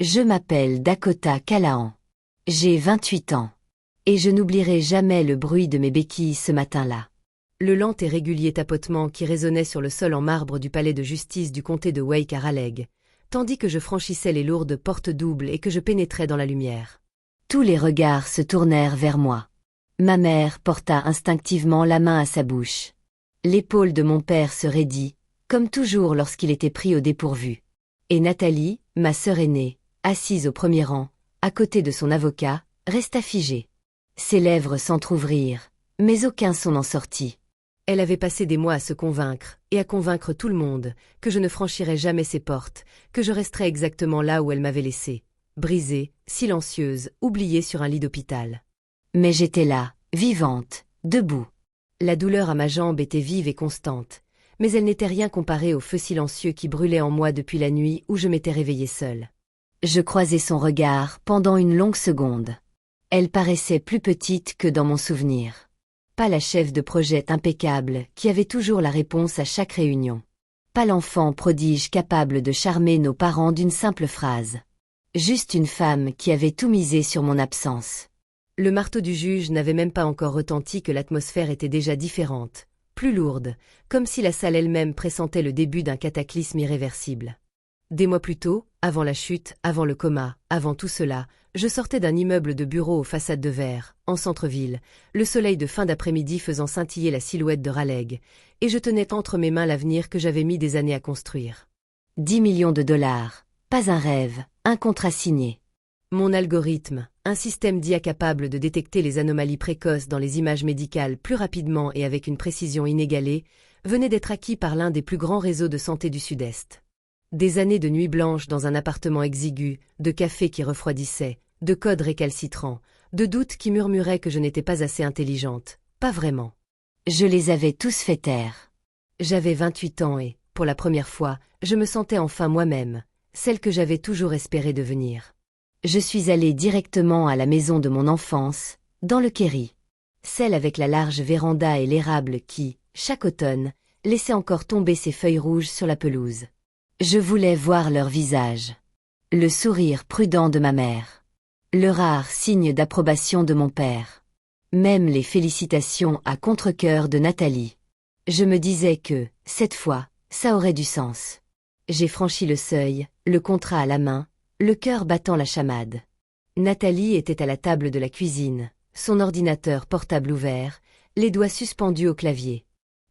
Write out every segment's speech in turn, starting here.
Je m'appelle Dakota Callahan. J'ai 28 ans. Et je n'oublierai jamais le bruit de mes béquilles ce matin-là. Le lent et régulier tapotement qui résonnait sur le sol en marbre du palais de justice du comté de Wake à Raleigh, tandis que je franchissais les lourdes portes doubles et que je pénétrais dans la lumière. Tous les regards se tournèrent vers moi. Ma mère porta instinctivement la main à sa bouche. L'épaule de mon père se raidit, comme toujours lorsqu'il était pris au dépourvu. Et Nathalie, ma sœur aînée, assise au premier rang, à côté de son avocat, resta figée. Ses lèvres s'entr'ouvrirent, mais aucun son n'en sortit. Elle avait passé des mois à se convaincre, et à convaincre tout le monde, que je ne franchirais jamais ses portes, que je resterais exactement là où elle m'avait laissée, brisée, silencieuse, oubliée sur un lit d'hôpital. Mais j'étais là, vivante, debout. La douleur à ma jambe était vive et constante, mais elle n'était rien comparée au feu silencieux qui brûlait en moi depuis la nuit où je m'étais réveillée seule. Je croisai son regard pendant une longue seconde. Elle paraissait plus petite que dans mon souvenir. Pas la chef de projet impeccable qui avait toujours la réponse à chaque réunion. Pas l'enfant prodige capable de charmer nos parents d'une simple phrase. Juste une femme qui avait tout misé sur mon absence. Le marteau du juge n'avait même pas encore retenti que l'atmosphère était déjà différente, plus lourde, comme si la salle elle-même pressentait le début d'un cataclysme irréversible. Des mois plus tôt, avant la chute, avant le coma, avant tout cela, je sortais d'un immeuble de bureaux aux façades de verre, en centre-ville, le soleil de fin d'après-midi faisant scintiller la silhouette de Raleigh, et je tenais entre mes mains l'avenir que j'avais mis des années à construire. 10 millions de dollars, pas un rêve, un contrat signé. Mon algorithme, un système d'IA capable de détecter les anomalies précoces dans les images médicales plus rapidement et avec une précision inégalée, venait d'être acquis par l'un des plus grands réseaux de santé du Sud-Est. Des années de nuits blanches dans un appartement exigu, de café qui refroidissait, de codes récalcitrants, de doutes qui murmuraient que je n'étais pas assez intelligente, pas vraiment. Je les avais tous fait taire. J'avais 28 ans et, pour la première fois, je me sentais enfin moi-même, celle que j'avais toujours espéré devenir. Je suis allée directement à la maison de mon enfance, dans le Kerry. Celle avec la large véranda et l'érable qui, chaque automne, laissait encore tomber ses feuilles rouges sur la pelouse. Je voulais voir leur visage. Le sourire prudent de ma mère. Le rare signe d'approbation de mon père. Même les félicitations à contre-cœur de Nathalie. Je me disais que, cette fois, ça aurait du sens. J'ai franchi le seuil, le contrat à la main, le cœur battant la chamade. Nathalie était à la table de la cuisine, son ordinateur portable ouvert, les doigts suspendus au clavier.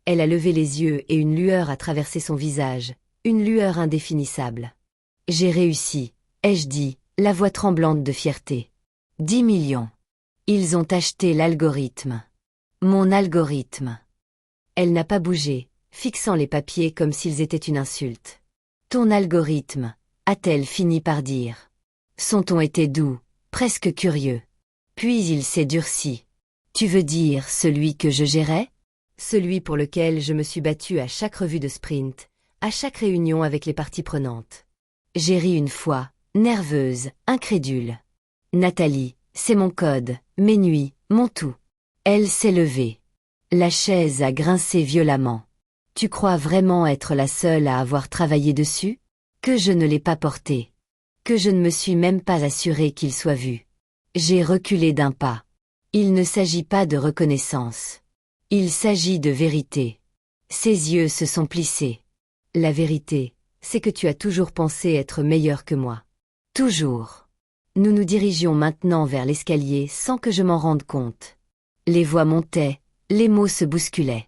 Elle a levé les yeux et une lueur a traversé son visage. Une lueur indéfinissable. J'ai réussi, ai-je dit, la voix tremblante de fierté. 10 millions. Ils ont acheté l'algorithme. Mon algorithme. Elle n'a pas bougé, fixant les papiers comme s'ils étaient une insulte. Ton algorithme, a-t-elle fini par dire. Son ton était doux, presque curieux. Puis il s'est durci. Tu veux dire celui que je gérais? Celui pour lequel je me suis battue à chaque revue de sprint, à chaque réunion avec les parties prenantes. J'ai ri une fois, nerveuse, incrédule. Nathalie, c'est mon code, mes nuits, mon tout. Elle s'est levée. La chaise a grincé violemment. Tu crois vraiment être la seule à avoir travaillé dessus? Que je ne l'ai pas porté. Que je ne me suis même pas assurée qu'il soit vu. J'ai reculé d'un pas. Il ne s'agit pas de reconnaissance. Il s'agit de vérité. Ses yeux se sont plissés. La vérité, c'est que tu as toujours pensé être meilleur que moi. Toujours. Nous nous dirigions maintenant vers l'escalier sans que je m'en rende compte. Les voix montaient, les mots se bousculaient.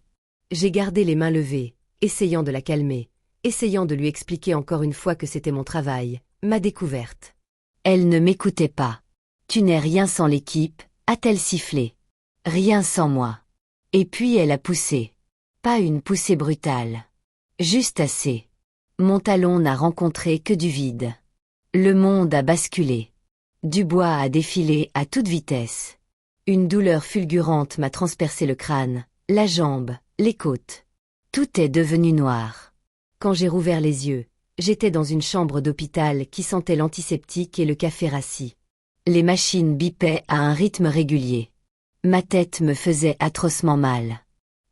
J'ai gardé les mains levées, essayant de la calmer, essayant de lui expliquer encore une fois que c'était mon travail, ma découverte. Elle ne m'écoutait pas. Tu n'es rien sans l'équipe, a-t-elle sifflé. Rien sans moi. Et puis elle a poussé. Pas une poussée brutale. Juste assez. Mon talon n'a rencontré que du vide. Le monde a basculé. Dubois a défilé à toute vitesse. Une douleur fulgurante m'a transpercé le crâne, la jambe, les côtes. Tout est devenu noir. Quand j'ai rouvert les yeux, j'étais dans une chambre d'hôpital qui sentait l'antiseptique et le café rassis. Les machines bipaient à un rythme régulier. Ma tête me faisait atrocement mal.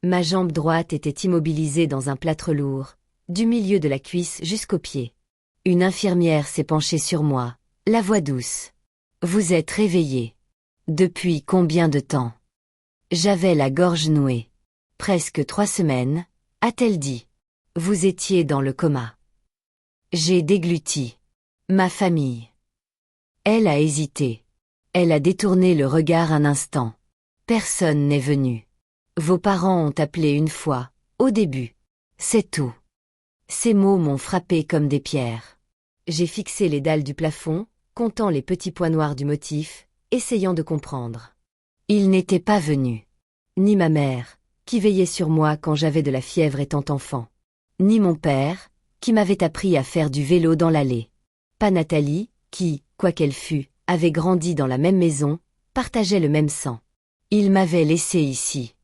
Ma jambe droite était immobilisée dans un plâtre lourd, du milieu de la cuisse jusqu'au pied. Une infirmière s'est penchée sur moi, La voix douce. Vous êtes réveillé. Depuis combien de temps? J'avais la gorge nouée. Presque 3 semaines, a-t-elle dit. Vous étiez dans le coma. J'ai dégluti. Ma famille. Elle a hésité. Elle a détourné le regard un instant. Personne n'est venu. Vos parents ont appelé une fois, au début. C'est tout. Ces mots m'ont frappé comme des pierres. J'ai fixé les dalles du plafond, comptant les petits points noirs du motif, essayant de comprendre. Ils n'étaient pas venus. Ni ma mère, qui veillait sur moi quand j'avais de la fièvre étant enfant. Ni mon père, qui m'avait appris à faire du vélo dans l'allée. Pas Nathalie, qui, quoi qu'elle fût, avait grandi dans la même maison, partageait le même sang. Ils m'avaient laissé ici.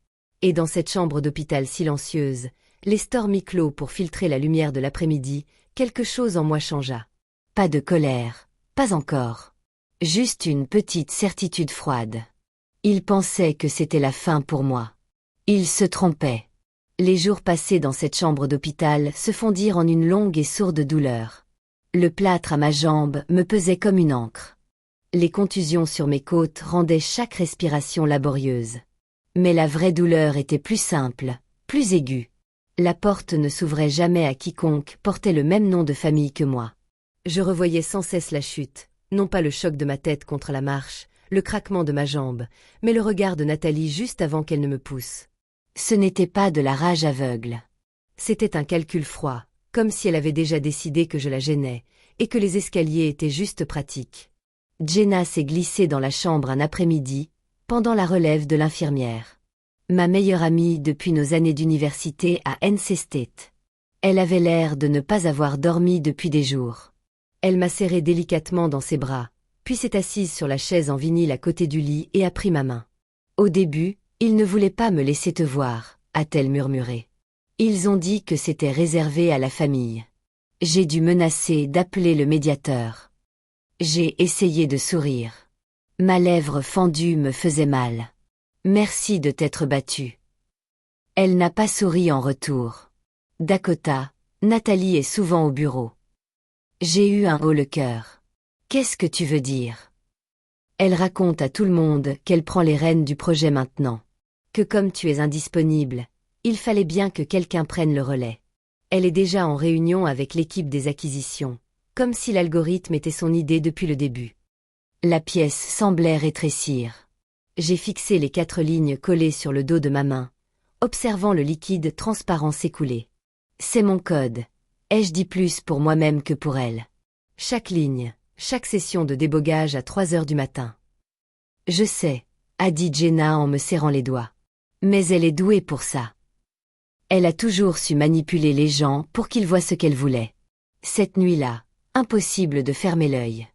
Et dans cette chambre d'hôpital silencieuse, les stores mi-clos pour filtrer la lumière de l'après-midi, quelque chose en moi changea. Pas de colère, pas encore. Juste une petite certitude froide. Ils pensaient que c'était la fin pour moi. Ils se trompaient. Les jours passés dans cette chambre d'hôpital se fondirent en une longue et sourde douleur. Le plâtre à ma jambe me pesait comme une encre. Les contusions sur mes côtes rendaient chaque respiration laborieuse. Mais la vraie douleur était plus simple, plus aiguë. La porte ne s'ouvrait jamais à quiconque portait le même nom de famille que moi. Je revoyais sans cesse la chute, non pas le choc de ma tête contre la marche, le craquement de ma jambe, mais le regard de Nathalie juste avant qu'elle ne me pousse. Ce n'était pas de la rage aveugle. C'était un calcul froid, comme si elle avait déjà décidé que je la gênais, et que les escaliers étaient juste pratiques. Jenna s'est glissée dans la chambre un après-midi, pendant la relève de l'infirmière. Ma meilleure amie depuis nos années d'université à NC State. Elle avait l'air de ne pas avoir dormi depuis des jours. Elle m'a serré délicatement dans ses bras, puis s'est assise sur la chaise en vinyle à côté du lit et a pris ma main. Au début, ils ne voulaient pas me laisser te voir, a-t-elle murmuré. Ils ont dit que c'était réservé à la famille. J'ai dû menacer d'appeler le médiateur. J'ai essayé de sourire. Ma lèvre fendue me faisait mal. Merci de t'être battue. Elle n'a pas souri en retour. Dakota, Nathalie est souvent au bureau. J'ai eu un haut le cœur. Qu'est-ce que tu veux dire? Elle raconte à tout le monde qu'elle prend les rênes du projet maintenant. Que comme tu es indisponible, il fallait bien que quelqu'un prenne le relais. Elle est déjà en réunion avec l'équipe des acquisitions, comme si l'algorithme était son idée depuis le début. La pièce semblait rétrécir. J'ai fixé les 4 lignes collées sur le dos de ma main, observant le liquide transparent s'écouler. C'est mon code. Ai-je dit plus pour moi-même que pour elle? Chaque ligne, chaque session de débogage à 3 heures du matin. Je sais, a dit Jenna en me serrant les doigts. Mais elle est douée pour ça. Elle a toujours su manipuler les gens pour qu'ils voient ce qu'elle voulait. Cette nuit-là, impossible de fermer l'œil.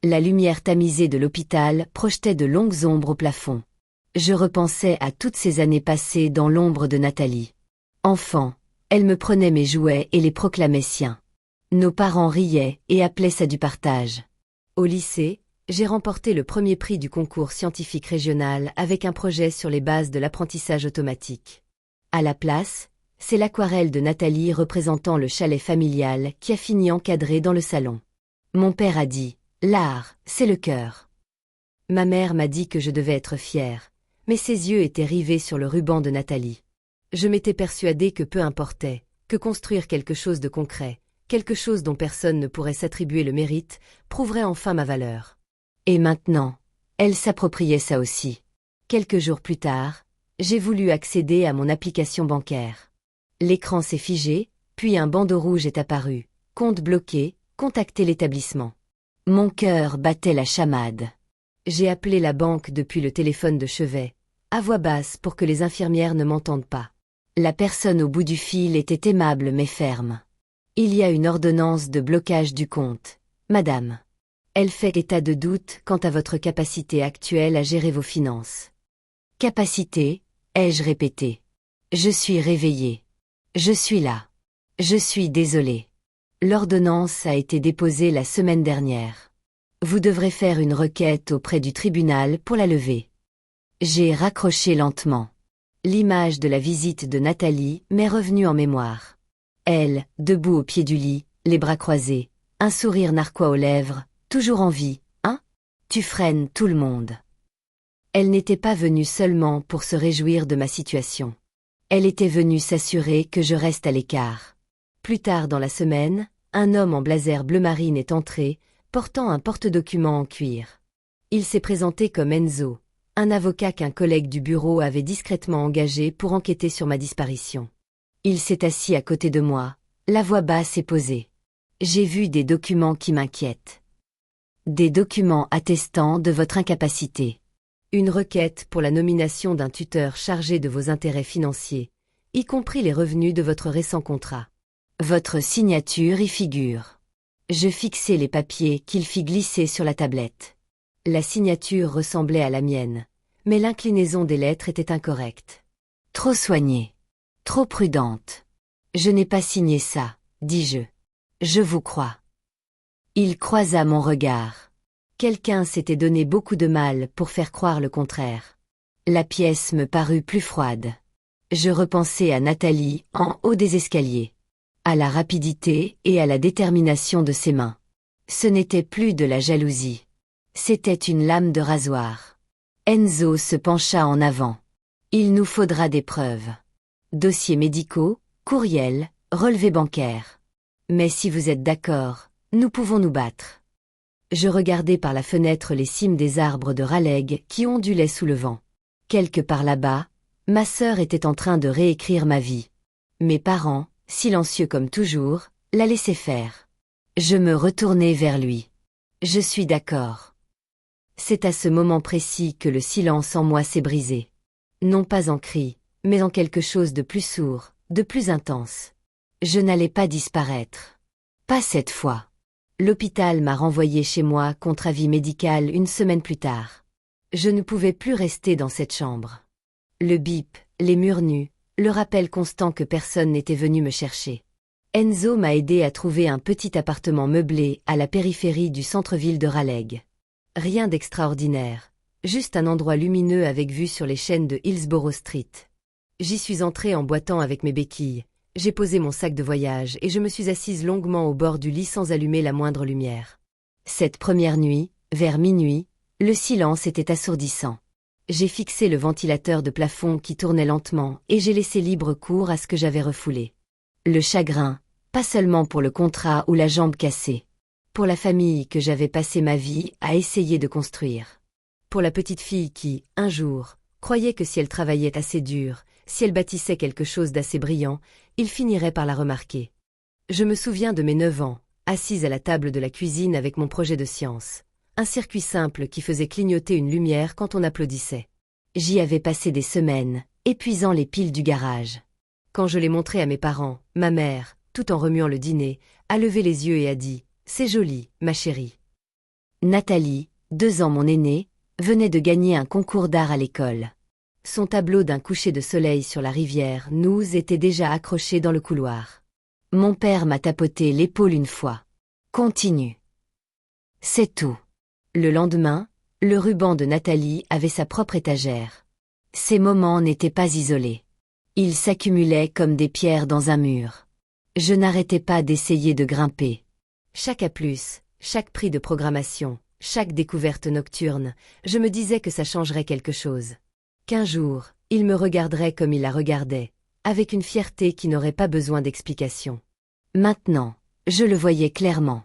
La lumière tamisée de l'hôpital projetait de longues ombres au plafond. Je repensais à toutes ces années passées dans l'ombre de Nathalie. Enfant, elle me prenait mes jouets et les proclamait siens. Nos parents riaient et appelaient ça du partage. Au lycée, j'ai remporté le premier prix du concours scientifique régional avec un projet sur les bases de l'apprentissage automatique. À la place, c'est l'aquarelle de Nathalie représentant le chalet familial qui a fini encadré dans le salon. Mon père a dit: l'art, c'est le cœur. Ma mère m'a dit que je devais être fière, mais ses yeux étaient rivés sur le ruban de Nathalie. Je m'étais persuadée que peu importait, que construire quelque chose de concret, quelque chose dont personne ne pourrait s'attribuer le mérite, prouverait enfin ma valeur. Et maintenant, elle s'appropriait ça aussi. Quelques jours plus tard, j'ai voulu accéder à mon application bancaire. L'écran s'est figé, puis un bandeau rouge est apparu. Compte bloqué, contactez l'établissement. Mon cœur battait la chamade. J'ai appelé la banque depuis le téléphone de chevet, à voix basse pour que les infirmières ne m'entendent pas. La personne au bout du fil était aimable mais ferme. Il y a une ordonnance de blocage du compte, madame. Elle fait état de doute quant à votre capacité actuelle à gérer vos finances. Capacité, ai-je répété. Je suis réveillée. Je suis là. Je suis désolée. L'ordonnance a été déposée la semaine dernière. Vous devrez faire une requête auprès du tribunal pour la lever. J'ai raccroché lentement. L'image de la visite de Nathalie m'est revenue en mémoire. Elle, debout au pied du lit, les bras croisés, un sourire narquois aux lèvres, Toujours en vie, hein? Tu freines tout le monde. Elle n'était pas venue seulement pour se réjouir de ma situation. Elle était venue s'assurer que je reste à l'écart. Plus tard dans la semaine, un homme en blazer bleu marine est entré, portant un porte-documents en cuir. Il s'est présenté comme Enzo, un avocat qu'un collègue du bureau avait discrètement engagé pour enquêter sur ma disparition. Il s'est assis à côté de moi, la voix basse et posée. J'ai vu des documents qui m'inquiètent. Des documents attestant de votre incapacité. Une requête pour la nomination d'un tuteur chargé de vos intérêts financiers, y compris les revenus de votre récent contrat. Votre signature y figure. Je fixai les papiers qu'il fit glisser sur la tablette. La signature ressemblait à la mienne, mais l'inclinaison des lettres était incorrecte. Trop soignée. Trop prudente. Je n'ai pas signé ça, dis-je. Je vous crois. Il croisa mon regard. Quelqu'un s'était donné beaucoup de mal pour faire croire le contraire. La pièce me parut plus froide. Je repensai à Nathalie en haut des escaliers. À la rapidité et à la détermination de ses mains. Ce n'était plus de la jalousie. C'était une lame de rasoir. Enzo se pencha en avant. Il nous faudra des preuves. Dossiers médicaux, courriels, relevés bancaires. Mais si vous êtes d'accord, nous pouvons nous battre. Je regardai par la fenêtre les cimes des arbres de Raleigh qui ondulaient sous le vent. Quelque part là-bas, ma sœur était en train de réécrire ma vie. Mes parents, silencieux comme toujours, la laissaient faire. Je me retournai vers lui. Je suis d'accord. C'est à ce moment précis que le silence en moi s'est brisé. Non pas en cris, mais en quelque chose de plus sourd, de plus intense. Je n'allais pas disparaître. Pas cette fois. L'hôpital m'a renvoyé chez moi contre avis médical une semaine plus tard. Je ne pouvais plus rester dans cette chambre. Le bip, les murs nus, le rappel constant que personne n'était venu me chercher. Enzo m'a aidé à trouver un petit appartement meublé à la périphérie du centre-ville de Raleigh. Rien d'extraordinaire, juste un endroit lumineux avec vue sur les chênes de Hillsborough Street. J'y suis entrée en boitant avec mes béquilles. J'ai posé mon sac de voyage et je me suis assise longuement au bord du lit sans allumer la moindre lumière. Cette première nuit, vers minuit, le silence était assourdissant. J'ai fixé le ventilateur de plafond qui tournait lentement et j'ai laissé libre cours à ce que j'avais refoulé. Le chagrin, pas seulement pour le contrat ou la jambe cassée. Pour la famille que j'avais passé ma vie à essayer de construire. Pour la petite fille qui, un jour, croyait que si elle travaillait assez dur, si elle bâtissait quelque chose d'assez brillant, il finirait par la remarquer. Je me souviens de mes 9 ans, assise à la table de la cuisine avec mon projet de science. Un circuit simple qui faisait clignoter une lumière quand on applaudissait. J'y avais passé des semaines, épuisant les piles du garage. Quand je l'ai montré à mes parents, ma mère, tout en remuant le dîner, a levé les yeux et a dit « C'est joli, ma chérie ». Nathalie, 2 ans mon aînée, venait de gagner un concours d'art à l'école. Son tableau d'un coucher de soleil sur la rivière nous était déjà accroché dans le couloir. Mon père m'a tapoté l'épaule une fois. Continue. C'est tout. Le lendemain, le ruban de Nathalie avait sa propre étagère. Ces moments n'étaient pas isolés. Ils s'accumulaient comme des pierres dans un mur. Je n'arrêtais pas d'essayer de grimper. Chaque A+, chaque prix de programmation, chaque découverte nocturne, je me disais que ça changerait quelque chose. Qu'un jour, il me regarderait comme il la regardait, avec une fierté qui n'aurait pas besoin d'explication. Maintenant, je le voyais clairement.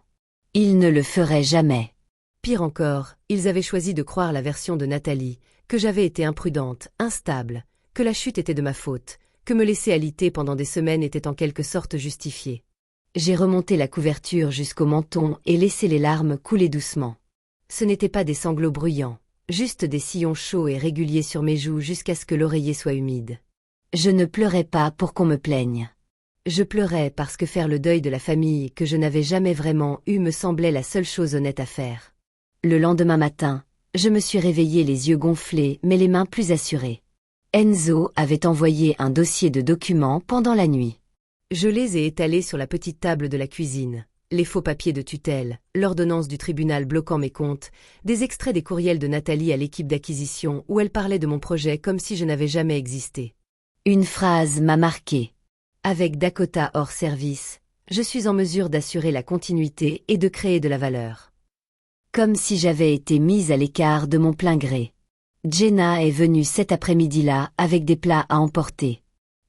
Il ne le ferait jamais. Pire encore, ils avaient choisi de croire la version de Nathalie, que j'avais été imprudente, instable, que la chute était de ma faute, que me laisser alité pendant des semaines était en quelque sorte justifié. J'ai remonté la couverture jusqu'au menton et laissé les larmes couler doucement. Ce n'étaient pas des sanglots bruyants. Juste des sillons chauds et réguliers sur mes joues jusqu'à ce que l'oreiller soit humide. Je ne pleurais pas pour qu'on me plaigne. Je pleurais parce que faire le deuil de la famille que je n'avais jamais vraiment eue me semblait la seule chose honnête à faire. Le lendemain matin, je me suis réveillée les yeux gonflés mais les mains plus assurées. Enzo avait envoyé un dossier de documents pendant la nuit. Je les ai étalés sur la petite table de la cuisine. Les faux papiers de tutelle, l'ordonnance du tribunal bloquant mes comptes, des extraits des courriels de Nathalie à l'équipe d'acquisition où elle parlait de mon projet comme si je n'avais jamais existé. Une phrase m'a marqué. Avec Dakota hors service, je suis en mesure d'assurer la continuité et de créer de la valeur. Comme si j'avais été mise à l'écart de mon plein gré. Jenna est venue cet après-midi-là avec des plats à emporter.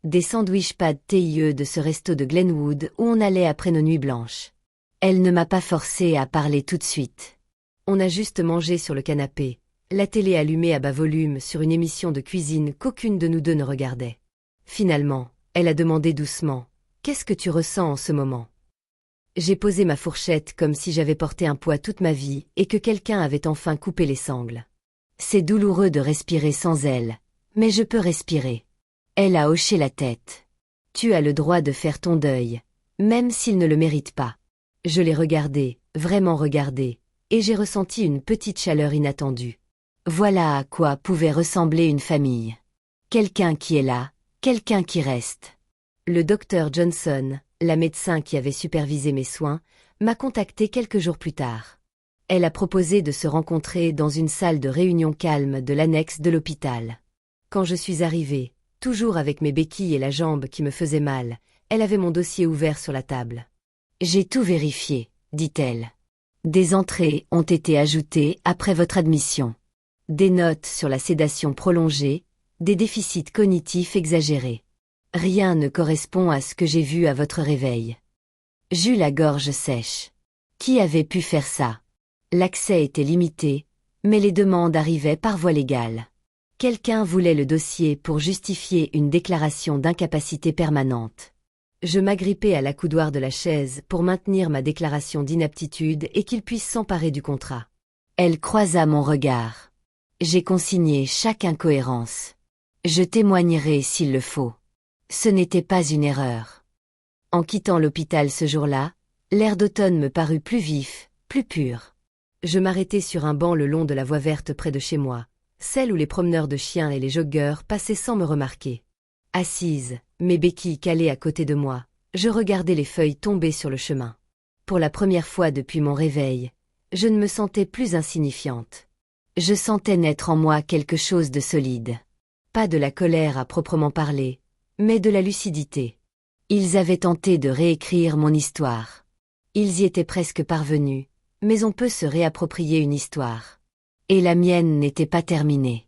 Des sandwichs pâtes TIE de ce resto de Glenwood où on allait après nos nuits blanches. Elle ne m'a pas forcée à parler tout de suite. On a juste mangé sur le canapé, la télé allumée à bas volume sur une émission de cuisine qu'aucune de nous deux ne regardait. Finalement, elle a demandé doucement « Qu'est-ce que tu ressens en ce moment ?» J'ai posé ma fourchette comme si j'avais porté un poids toute ma vie et que quelqu'un avait enfin coupé les sangles. C'est douloureux de respirer sans elle, mais je peux respirer. Elle a hoché la tête. Tu as le droit de faire ton deuil, même s'il ne le mérite pas. Je l'ai regardé, vraiment regardé, et j'ai ressenti une petite chaleur inattendue. Voilà à quoi pouvait ressembler une famille. Quelqu'un qui est là, quelqu'un qui reste. Le docteur Johnson, la médecin qui avait supervisé mes soins, m'a contacté quelques jours plus tard. Elle a proposé de se rencontrer dans une salle de réunion calme de l'annexe de l'hôpital. Quand je suis arrivée, toujours avec mes béquilles et la jambe qui me faisait mal, elle avait mon dossier ouvert sur la table. « J'ai tout vérifié », dit-elle. « Des entrées ont été ajoutées après votre admission. Des notes sur la sédation prolongée, des déficits cognitifs exagérés. Rien ne correspond à ce que j'ai vu à votre réveil. » J'eus la gorge sèche. Qui avait pu faire ça? L'accès était limité, mais les demandes arrivaient par voie légale. Quelqu'un voulait le dossier pour justifier une déclaration d'incapacité permanente. Je m'agrippai à l'accoudoir de la chaise pour maintenir ma déclaration d'inaptitude et qu'il puisse s'emparer du contrat. Elle croisa mon regard. J'ai consigné chaque incohérence. Je témoignerai s'il le faut. Ce n'était pas une erreur. En quittant l'hôpital ce jour-là, l'air d'automne me parut plus vif, plus pur. Je m'arrêtai sur un banc le long de la voie verte près de chez moi, celle où les promeneurs de chiens et les joggeurs passaient sans me remarquer. Assise, mes béquilles calées à côté de moi, je regardais les feuilles tomber sur le chemin. Pour la première fois depuis mon réveil, je ne me sentais plus insignifiante. Je sentais naître en moi quelque chose de solide. Pas de la colère à proprement parler, mais de la lucidité. Ils avaient tenté de réécrire mon histoire. Ils y étaient presque parvenus, mais on peut se réapproprier une histoire. Et la mienne n'était pas terminée.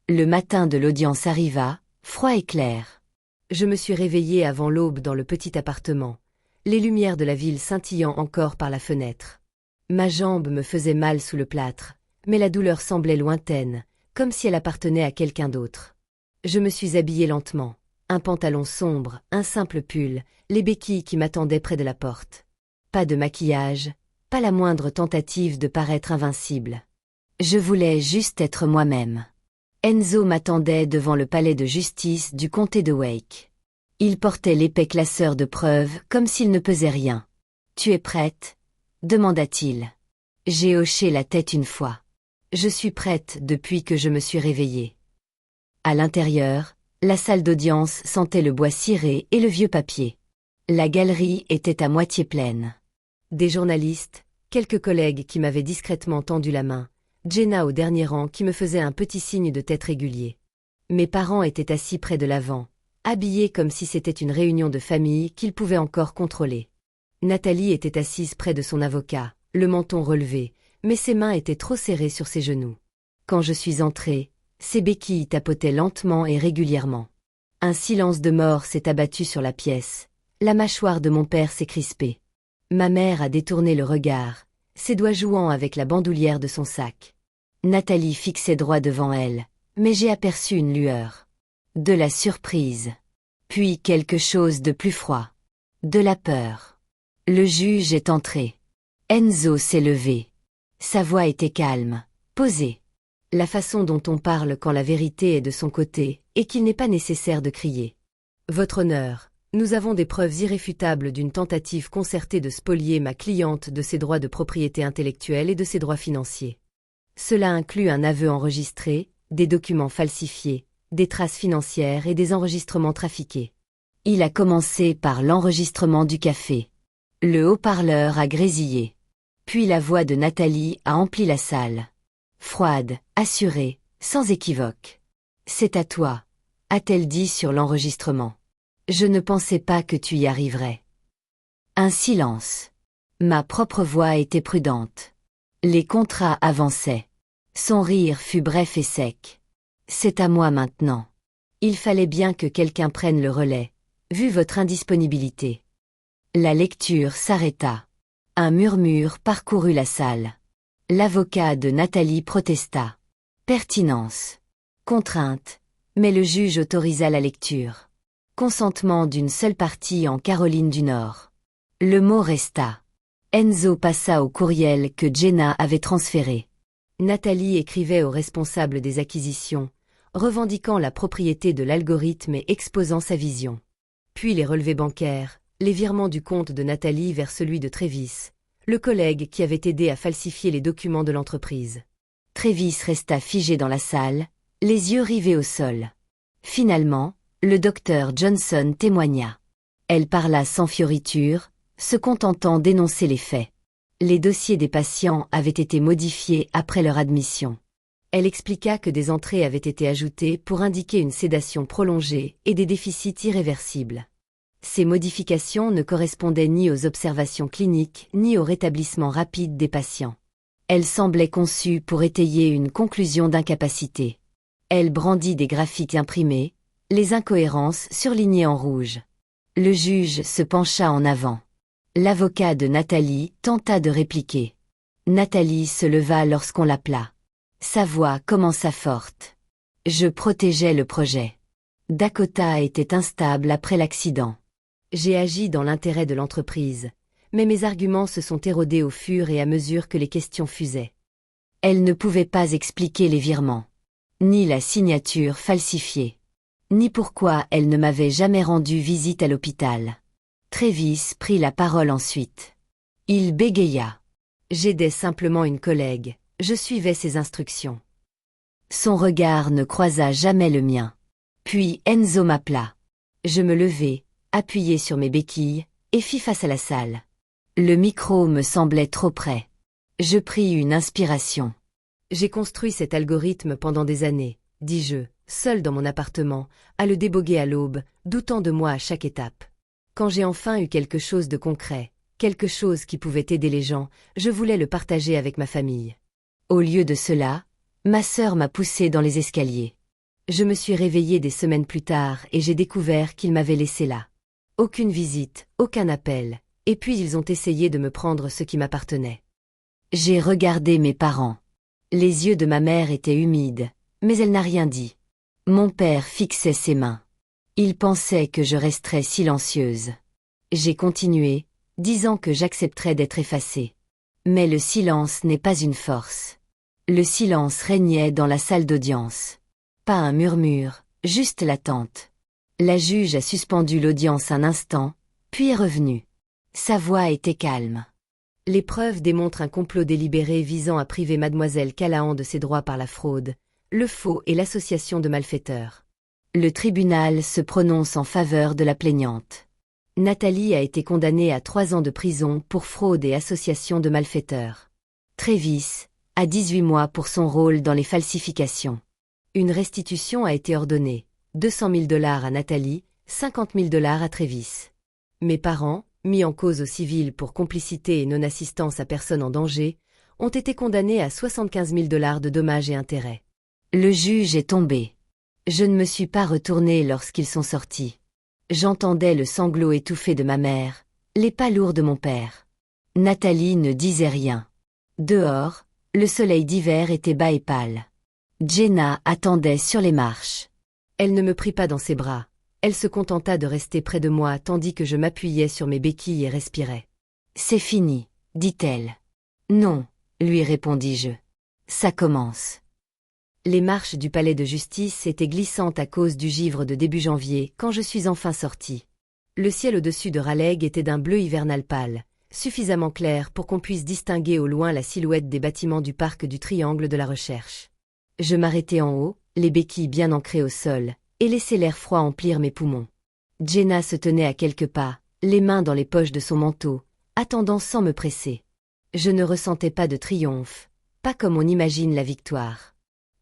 Le matin de l'audience arriva, froid et clair. Je me suis réveillée avant l'aube dans le petit appartement, les lumières de la ville scintillant encore par la fenêtre. Ma jambe me faisait mal sous le plâtre, mais la douleur semblait lointaine, comme si elle appartenait à quelqu'un d'autre. Je me suis habillée lentement, un pantalon sombre, un simple pull, les béquilles qui m'attendaient près de la porte. Pas de maquillage, pas la moindre tentative de paraître invincible. Je voulais juste être moi-même. Enzo m'attendait devant le palais de justice du comté de Wake. Il portait l'épais classeur de preuves comme s'il ne pesait rien. « Tu es prête ?» demanda-t-il. J'ai hoché la tête une fois. Je suis prête depuis que je me suis réveillée. À l'intérieur, la salle d'audience sentait le bois ciré et le vieux papier. La galerie était à moitié pleine. Des journalistes, quelques collègues qui m'avaient discrètement tendu la main, Jenna au dernier rang qui me faisait un petit signe de tête régulier. Mes parents étaient assis près de l'avant, habillés comme si c'était une réunion de famille qu'ils pouvaient encore contrôler. Nathalie était assise près de son avocat, le menton relevé, mais ses mains étaient trop serrées sur ses genoux. Quand je suis entrée, ses béquilles tapotaient lentement et régulièrement. Un silence de mort s'est abattu sur la pièce. La mâchoire de mon père s'est crispée. Ma mère a détourné le regard, ses doigts jouant avec la bandoulière de son sac. Nathalie fixait droit devant elle, mais j'ai aperçu une lueur. De la surprise. Puis quelque chose de plus froid. De la peur. Le juge est entré. Enzo s'est levé. Sa voix était calme, posée. La façon dont on parle quand la vérité est de son côté, et qu'il n'est pas nécessaire de crier. Votre honneur, nous avons des preuves irréfutables d'une tentative concertée de spolier ma cliente de ses droits de propriété intellectuelle et de ses droits financiers. Cela inclut un aveu enregistré, des documents falsifiés, des traces financières et des enregistrements trafiqués. Il a commencé par l'enregistrement du café. Le haut-parleur a grésillé. Puis la voix de Nathalie a empli la salle. Froide, assurée, sans équivoque. « C'est à toi », a-t-elle dit sur l'enregistrement. « Je ne pensais pas que tu y arriverais. » Un silence. Ma propre voix était prudente. Les contrats avançaient. Son rire fut bref et sec. C'est à moi maintenant. Il fallait bien que quelqu'un prenne le relais, vu votre indisponibilité. La lecture s'arrêta. Un murmure parcourut la salle. L'avocat de Nathalie protesta. Pertinence. Contrainte. Mais le juge autorisa la lecture. Consentement d'une seule partie en Caroline du Nord. Le mot resta. Enzo passa au courriel que Jenna avait transféré. Nathalie écrivait au responsable des acquisitions, revendiquant la propriété de l'algorithme et exposant sa vision. Puis les relevés bancaires, les virements du compte de Nathalie vers celui de Travis, le collègue qui avait aidé à falsifier les documents de l'entreprise. Travis resta figé dans la salle, les yeux rivés au sol. Finalement, le docteur Johnson témoigna. Elle parla sans fioriture, se contentant d'énoncer les faits. Les dossiers des patients avaient été modifiés après leur admission. Elle expliqua que des entrées avaient été ajoutées pour indiquer une sédation prolongée et des déficits irréversibles. Ces modifications ne correspondaient ni aux observations cliniques ni au rétablissement rapide des patients. Elles semblaient conçues pour étayer une conclusion d'incapacité. Elle brandit des graphiques imprimés, les incohérences surlignées en rouge. Le juge se pencha en avant. L'avocat de Nathalie tenta de répliquer. Nathalie se leva lorsqu'on l'appela. Sa voix commença forte. Je protégeais le projet. Dakota était instable après l'accident. J'ai agi dans l'intérêt de l'entreprise, mais mes arguments se sont érodés au fur et à mesure que les questions fusaient. Elle ne pouvait pas expliquer les virements, ni la signature falsifiée, ni pourquoi elle ne m'avait jamais rendu visite à l'hôpital. Travis prit la parole ensuite. Il bégaya. J'aidais simplement une collègue, je suivais ses instructions. Son regard ne croisa jamais le mien. Puis Enzo m'appela. Je me levai, appuyé sur mes béquilles, et fis face à la salle. Le micro me semblait trop près. Je pris une inspiration. J'ai construit cet algorithme pendant des années, dis-je, seul dans mon appartement, à le déboguer à l'aube, doutant de moi à chaque étape. Quand j'ai enfin eu quelque chose de concret, quelque chose qui pouvait aider les gens, je voulais le partager avec ma famille. Au lieu de cela, ma sœur m'a poussé dans les escaliers. Je me suis réveillée des semaines plus tard et j'ai découvert qu'ils m'avaient laissé là. Aucune visite, aucun appel, et puis ils ont essayé de me prendre ce qui m'appartenait. J'ai regardé mes parents. Les yeux de ma mère étaient humides, mais elle n'a rien dit. Mon père fixait ses mains. Il pensait que je resterais silencieuse. J'ai continué, disant que j'accepterais d'être effacée. Mais le silence n'est pas une force. Le silence régnait dans la salle d'audience. Pas un murmure, juste l'attente. La juge a suspendu l'audience un instant, puis est revenue. Sa voix était calme. Les preuves démontrent un complot délibéré visant à priver mademoiselle Callahan de ses droits par la fraude, le faux et l'association de malfaiteurs. Le tribunal se prononce en faveur de la plaignante. Nathalie a été condamnée à 3 ans de prison pour fraude et association de malfaiteurs. Travis, à 18 mois pour son rôle dans les falsifications. Une restitution a été ordonnée, $200 000 à Nathalie, $50 000 à Travis. Mes parents, mis en cause au civil pour complicité et non-assistance à personne en danger, ont été condamnés à $75 000 de dommages et intérêts. Le juge est tombé. Je ne me suis pas retournée lorsqu'ils sont sortis. J'entendais le sanglot étouffé de ma mère, les pas lourds de mon père. Nathalie ne disait rien. Dehors, le soleil d'hiver était bas et pâle. Jenna attendait sur les marches. Elle ne me prit pas dans ses bras. Elle se contenta de rester près de moi tandis que je m'appuyais sur mes béquilles et respirais. « C'est fini, dit-elle. »« Non, lui répondis-je. Ça commence. » Les marches du palais de justice étaient glissantes à cause du givre de début janvier quand je suis enfin sortie. Le ciel au-dessus de Raleigh était d'un bleu hivernal pâle, suffisamment clair pour qu'on puisse distinguer au loin la silhouette des bâtiments du parc du Triangle de la Recherche. Je m'arrêtai en haut, les béquilles bien ancrées au sol, et laissai l'air froid emplir mes poumons. Jenna se tenait à quelques pas, les mains dans les poches de son manteau, attendant sans me presser. Je ne ressentais pas de triomphe, pas comme on imagine la victoire.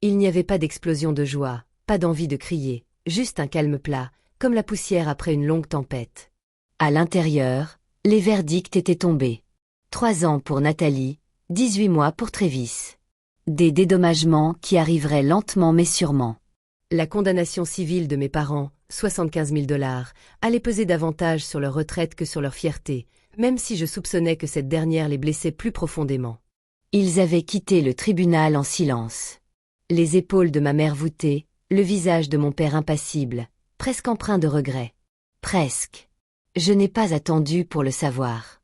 Il n'y avait pas d'explosion de joie, pas d'envie de crier, juste un calme plat, comme la poussière après une longue tempête. À l'intérieur, les verdicts étaient tombés. 3 ans pour Nathalie, 18 mois pour Travis. Des dédommagements qui arriveraient lentement mais sûrement. La condamnation civile de mes parents, 75 000 $, allait peser davantage sur leur retraite que sur leur fierté, même si je soupçonnais que cette dernière les blessait plus profondément. Ils avaient quitté le tribunal en silence. Les épaules de ma mère voûtées, le visage de mon père impassible, presque empreint de regret. Presque. Je n'ai pas attendu pour le savoir.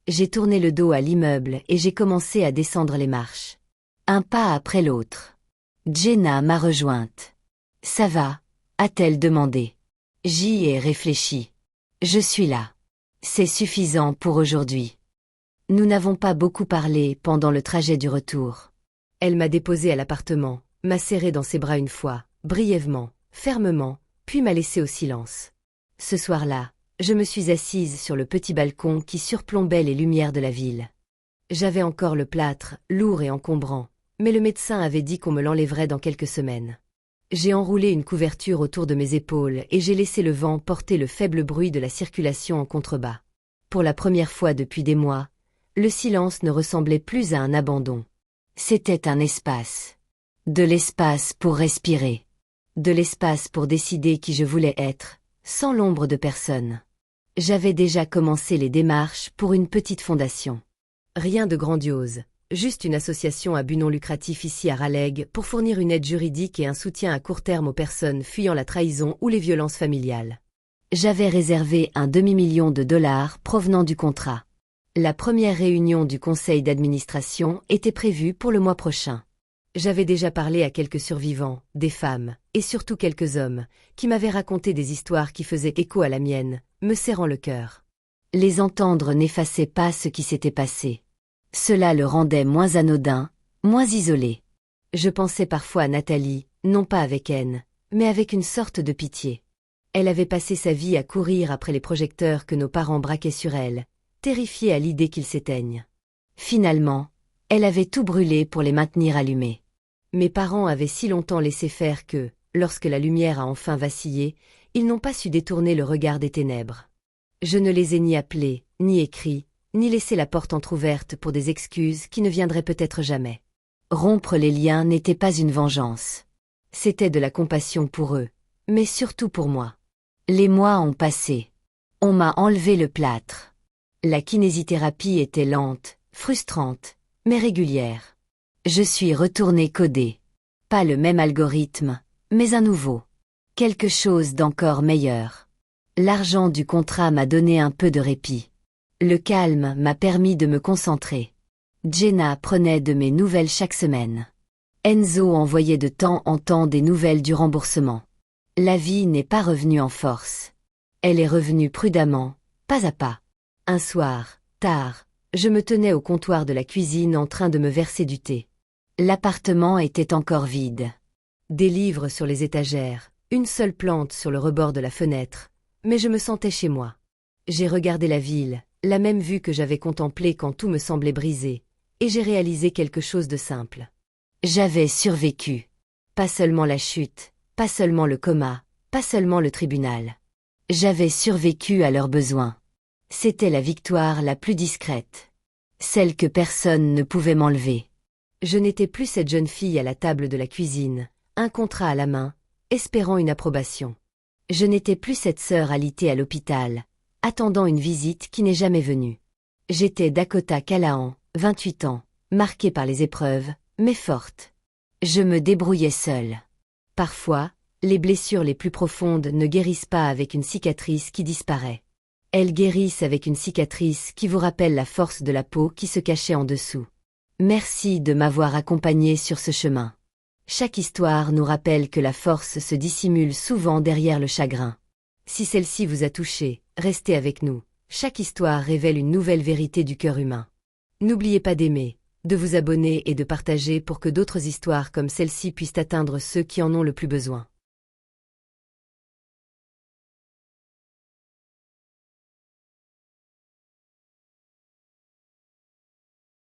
J'ai tourné le dos à l'immeuble et j'ai commencé à descendre les marches. Un pas après l'autre. Jenna m'a rejointe. « Ça va ?» a-t-elle demandé. J'y ai réfléchi. Je suis là. C'est suffisant pour aujourd'hui. Nous n'avons pas beaucoup parlé pendant le trajet du retour. Elle m'a déposé à l'appartement, m'a serré dans ses bras une fois, brièvement, fermement, puis m'a laissé au silence. Ce soir-là, je me suis assise sur le petit balcon qui surplombait les lumières de la ville. J'avais encore le plâtre, lourd et encombrant, mais le médecin avait dit qu'on me l'enlèverait dans quelques semaines. J'ai enroulé une couverture autour de mes épaules et j'ai laissé le vent porter le faible bruit de la circulation en contrebas. Pour la première fois depuis des mois, le silence ne ressemblait plus à un abandon. C'était un espace. De l'espace pour respirer. De l'espace pour décider qui je voulais être, sans l'ombre de personne. J'avais déjà commencé les démarches pour une petite fondation. Rien de grandiose, juste une association à but non lucratif ici à Raleigh pour fournir une aide juridique et un soutien à court terme aux personnes fuyant la trahison ou les violences familiales. J'avais réservé un demi-million de dollars provenant du contrat. La première réunion du conseil d'administration était prévue pour le mois prochain. J'avais déjà parlé à quelques survivants, des femmes, et surtout quelques hommes, qui m'avaient raconté des histoires qui faisaient écho à la mienne, me serrant le cœur. Les entendre n'effaçait pas ce qui s'était passé. Cela le rendait moins anodin, moins isolé. Je pensais parfois à Nathalie, non pas avec haine, mais avec une sorte de pitié. Elle avait passé sa vie à courir après les projecteurs que nos parents braquaient sur elle, terrifiée à l'idée qu'ils s'éteignent. Finalement, elle avait tout brûlé pour les maintenir allumés. Mes parents avaient si longtemps laissé faire que, lorsque la lumière a enfin vacillé, ils n'ont pas su détourner le regard des ténèbres. Je ne les ai ni appelés, ni écrits, ni laissé la porte entr'ouverte pour des excuses qui ne viendraient peut-être jamais. Rompre les liens n'était pas une vengeance. C'était de la compassion pour eux, mais surtout pour moi. Les mois ont passé. On m'a enlevé le plâtre. La kinésithérapie était lente, frustrante, mais régulière. Je suis retourné coder. Pas le même algorithme, mais un nouveau. Quelque chose d'encore meilleur. L'argent du contrat m'a donné un peu de répit. Le calme m'a permis de me concentrer. Jenna prenait de mes nouvelles chaque semaine. Enzo envoyait de temps en temps des nouvelles du remboursement. La vie n'est pas revenue en force. Elle est revenue prudemment, pas à pas. Un soir, tard, je me tenais au comptoir de la cuisine en train de me verser du thé. L'appartement était encore vide. Des livres sur les étagères, une seule plante sur le rebord de la fenêtre, mais je me sentais chez moi. J'ai regardé la ville, la même vue que j'avais contemplée quand tout me semblait brisé, et j'ai réalisé quelque chose de simple. J'avais survécu. Pas seulement la chute, pas seulement le coma, pas seulement le tribunal. J'avais survécu à leurs besoins. C'était la victoire la plus discrète. Celle que personne ne pouvait m'enlever. Je n'étais plus cette jeune fille à la table de la cuisine, un contrat à la main, espérant une approbation. Je n'étais plus cette sœur alitée à l'hôpital, attendant une visite qui n'est jamais venue. J'étais Dakota Callahan, 28 ans, marquée par les épreuves, mais forte. Je me débrouillais seule. Parfois, les blessures les plus profondes ne guérissent pas avec une cicatrice qui disparaît. Elles guérissent avec une cicatrice qui vous rappelle la force de la peau qui se cachait en dessous. Merci de m'avoir accompagnée sur ce chemin. Chaque histoire nous rappelle que la force se dissimule souvent derrière le chagrin. Si celle-ci vous a touché, restez avec nous. Chaque histoire révèle une nouvelle vérité du cœur humain. N'oubliez pas d'aimer, de vous abonner et de partager pour que d'autres histoires comme celle-ci puissent atteindre ceux qui en ont le plus besoin.